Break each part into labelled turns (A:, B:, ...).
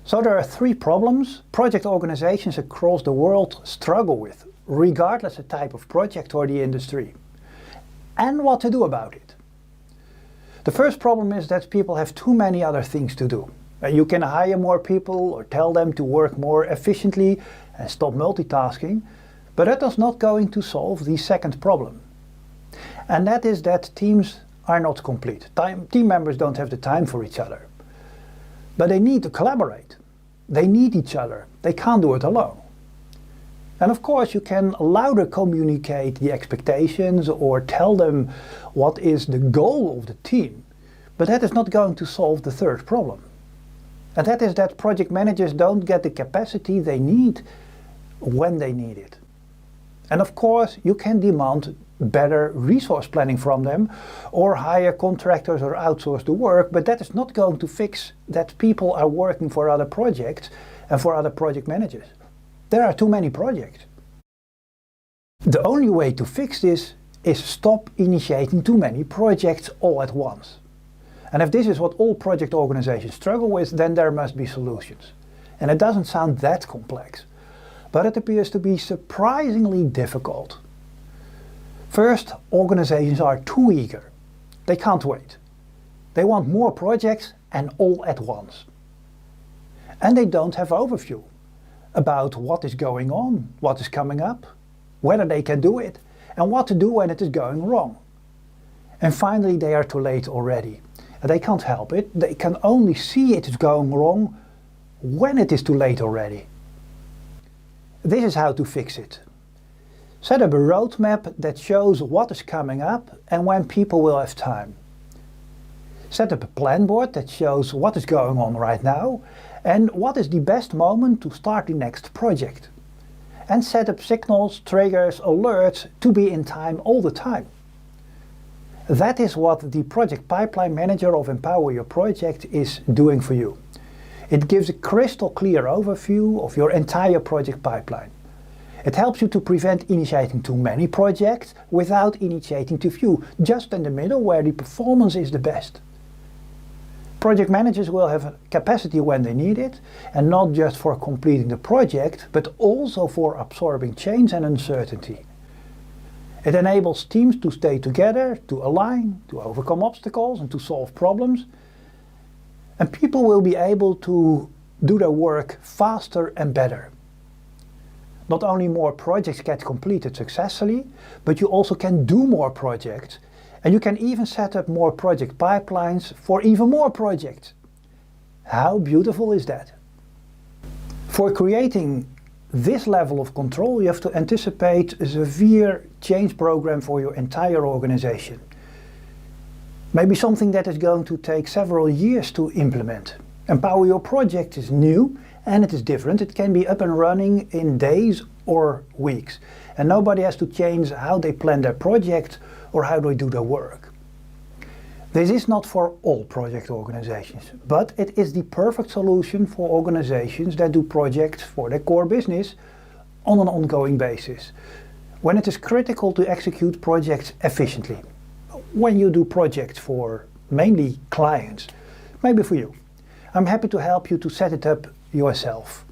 A: So there are three problems project organizations across the world struggle with, regardless of the type of project or the industry, and what to do about it. The first problem is that people have too many other things to do. You can hire more people or tell them to work more efficiently and stop multitasking, but that is not going to solve the second problem. And that is that teams are not complete. Team members don't have the time for each other. But they need to collaborate. They need each other. They can't do it alone. And of course you can louder communicate the expectations or tell them what is the goal of the team. But that is not going to solve the third problem. And that is that project managers don't get the capacity they need when they need it. And of course you can demand better resource planning from them or hire contractors or outsource the work, but that is not going to fix that people are working for other projects and for other project managers. There are too many projects. The only way to fix this is stop initiating too many projects all at once. And if this is what all project organizations struggle with, then there must be solutions. And it doesn't sound that complex, but it appears to be surprisingly difficult. First, organizations are too eager. They can't wait. They want more projects and all at once. And they don't have overview about what is going on, what is coming up, whether they can do it, and what to do when it is going wrong. And finally, they are too late already. And they can't help it. They can only see it is going wrong when it is too late already. This is how to fix it. Set up a roadmap that shows what is coming up and when people will have time. Set up a plan board that shows what is going on right now and what is the best moment to start the next project. And set up signals, triggers, alerts to be in time all the time. That is what the Project Pipeline Manager of Empower Your Project is doing for you. It gives a crystal clear overview of your entire project pipeline. It helps you to prevent initiating too many projects without initiating too few, just in the middle where the performance is the best. Project managers will have capacity when they need it, and not just for completing the project, but also for absorbing change and uncertainty. It enables teams to stay together, to align, to overcome obstacles and to solve problems. And people will be able to do their work faster and better. Not only more projects get completed successfully, but you also can do more projects. And you can even set up more project pipelines for even more projects. How beautiful is that? For creating this level of control, you have to anticipate a severe change program for your entire organization. Maybe something that is going to take several years to implement. Empower Your Project is new and it is different. It can be up and running in days or weeks. And nobody has to change how they plan their project or how they do their work. This is not for all project organizations, but it is the perfect solution for organizations that do projects for their core business on an ongoing basis, when it is critical to execute projects efficiently. When you do projects for mainly clients, maybe for you. I'm happy to help you to set it up yourself.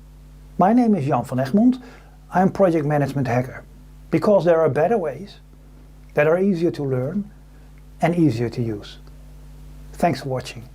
A: My name is Jan van Egmond. I'm Project Management Hacker, because there are better ways that are easier to learn and easier to use. Thanks for watching.